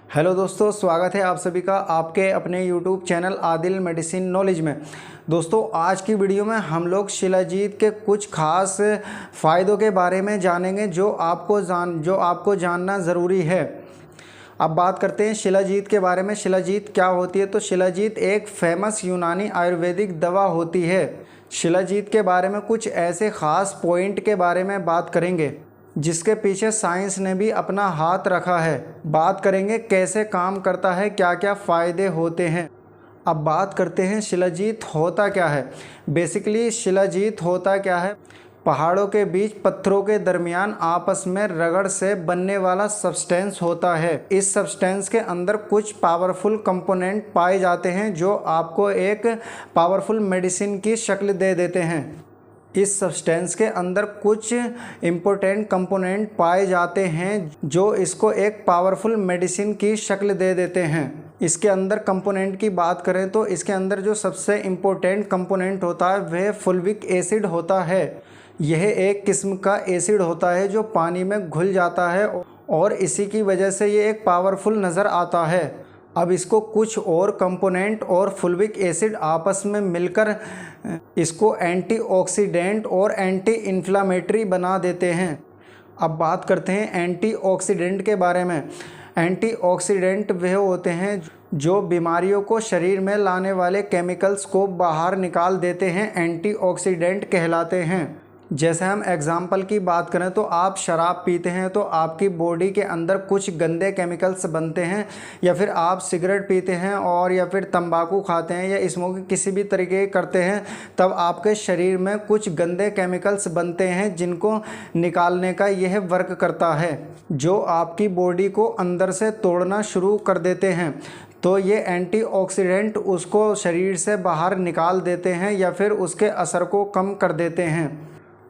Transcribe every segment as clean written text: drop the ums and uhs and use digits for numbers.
Hello दोस्तों, स्वागत है आप सभी का आपके अपने YouTube channel Adil medicine knowledge में। दोस्तों, आज की वीडियो में हम लोग शिलाजीत के कुछ खास फ़ायदों के बारे में जानेंगे जो आपको जानना ज़रूरी है। अब बात करते हैं शिलाजीत के बारे में। शिलाजीत क्या होती है? तो शिलाजीत एक फेमस यूनानी आयुर्वेदिक दवा होती है। शिलाजीत के बारे में कुछ ऐसे ख़ास पॉइंट के बारे में बात करेंगे जिसके पीछे साइंस ने भी अपना हाथ रखा है। बात करेंगे कैसे काम करता है, क्या क्या फ़ायदे होते हैं। अब बात करते हैं शिलाजीत होता क्या है। बेसिकली शिलाजीत होता क्या है? पहाड़ों के बीच पत्थरों के दरमियान आपस में रगड़ से बनने वाला सब्सटेंस होता है। इस सब्सटेंस के अंदर कुछ पावरफुल कंपोनेंट पाए जाते हैं जो आपको एक पावरफुल मेडिसिन की शक्ल दे देते हैं। इस सब्सटेंस के अंदर कुछ इम्पोर्टेंट कंपोनेंट पाए जाते हैं जो इसको एक पावरफुल मेडिसिन की शक्ल दे देते हैं। इसके अंदर कंपोनेंट की बात करें तो इसके अंदर जो सबसे इम्पोर्टेंट कंपोनेंट होता है वह फुल्विक एसिड होता है। यह एक किस्म का एसिड होता है जो पानी में घुल जाता है और इसी की वजह से ये एक पावरफुल नज़र आता है। अब इसको कुछ और कंपोनेंट और फुल्विक एसिड आपस में मिलकर इसको एंटीऑक्सीडेंट और एंटी इन्फ्लामेटरी बना देते हैं। अब बात करते हैं एंटीऑक्सीडेंट के बारे में। एंटीऑक्सीडेंट वह होते हैं जो बीमारियों को शरीर में लाने वाले केमिकल्स को बाहर निकाल देते हैं, एंटीऑक्सीडेंट कहलाते हैं। जैसे हम एग्ज़ाम्पल की बात करें तो आप शराब पीते हैं तो आपकी बॉडी के अंदर कुछ गंदे केमिकल्स बनते हैं, या फिर आप सिगरेट पीते हैं और या फिर तंबाकू खाते हैं या स्मोकिंग किसी भी तरीके करते हैं, तब आपके शरीर में कुछ गंदे केमिकल्स बनते हैं जिनको निकालने का यह वर्क करता है, जो आपकी बॉडी को अंदर से तोड़ना शुरू कर देते हैं। तो ये एंटीऑक्सीडेंट उसको शरीर से बाहर निकाल देते हैं या फिर उसके असर को कम कर देते हैं।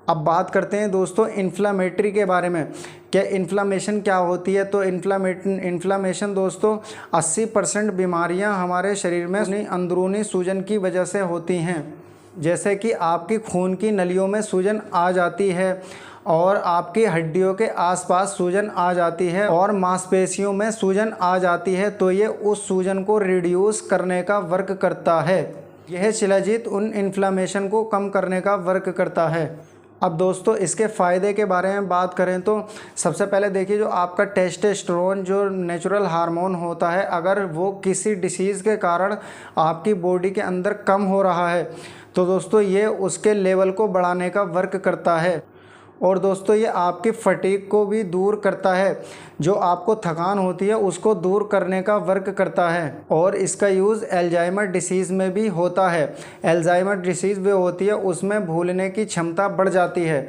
अब बात करते हैं दोस्तों इन्फ्लामेटरी के बारे में। क्या इन्फ्लामेशन क्या होती है? तो इन्फ्लामेशन दोस्तों 80% बीमारियां हमारे शरीर में अंदरूनी सूजन की वजह से होती हैं। जैसे कि आपकी खून की नलियों में सूजन आ जाती है और आपकी हड्डियों के आसपास सूजन आ जाती है और मांसपेशियों में सूजन आ जाती है, तो ये उस सूजन को रिड्यूस करने का वर्क करता है। यह शिलाजीत उन इन्फ्लामेशन को कम करने का वर्क करता है। अब दोस्तों इसके फ़ायदे के बारे में बात करें तो सबसे पहले देखिए, जो आपका टेस्टोस्टेरोन जो नेचुरल हार्मोन होता है, अगर वो किसी डिसीज़ के कारण आपकी बॉडी के अंदर कम हो रहा है तो दोस्तों ये उसके लेवल को बढ़ाने का वर्क करता है। और दोस्तों ये आपकी फटीग को भी दूर करता है, जो आपको थकान होती है उसको दूर करने का वर्क करता है। और इसका यूज़ अल्जाइमर डिसीज़ में भी होता है। अल्जाइमर डिसीज़ वो होती है उसमें भूलने की क्षमता बढ़ जाती है,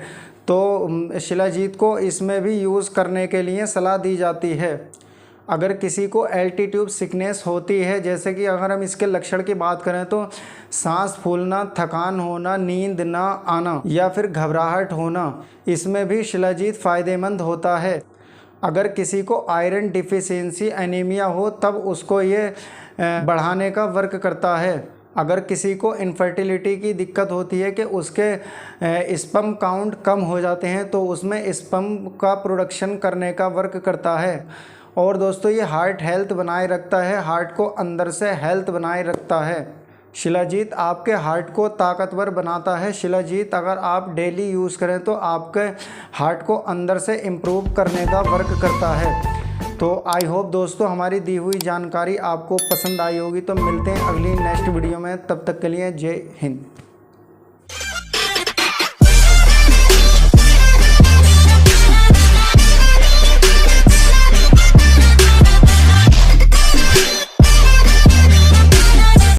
तो शिलाजीत को इसमें भी यूज़ करने के लिए सलाह दी जाती है। अगर किसी को एल्टीट्यूड सिकनेस होती है, जैसे कि अगर हम इसके लक्षण की बात करें तो सांस फूलना, थकान होना, नींद ना आना या फिर घबराहट होना, इसमें भी शिलाजीत फ़ायदेमंद होता है। अगर किसी को आयरन डिफिशियंसी एनीमिया हो तब उसको ये बढ़ाने का वर्क करता है। अगर किसी को इनफर्टिलिटी की दिक्कत होती है कि उसके स्पर्म काउंट कम हो जाते हैं तो उसमें स्पर्म का प्रोडक्शन करने का वर्क करता है। और दोस्तों ये हार्ट हेल्थ बनाए रखता है, हार्ट को अंदर से हेल्थ बनाए रखता है। शिलाजीत आपके हार्ट को ताकतवर बनाता है। शिलाजीत अगर आप डेली यूज़ करें तो आपके हार्ट को अंदर से इम्प्रूव करने का वर्क करता है। तो आई होप दोस्तों हमारी दी हुई जानकारी आपको पसंद आई होगी। तो मिलते हैं अगली नेक्स्ट वीडियो में, तब तक के लिए जय हिंद।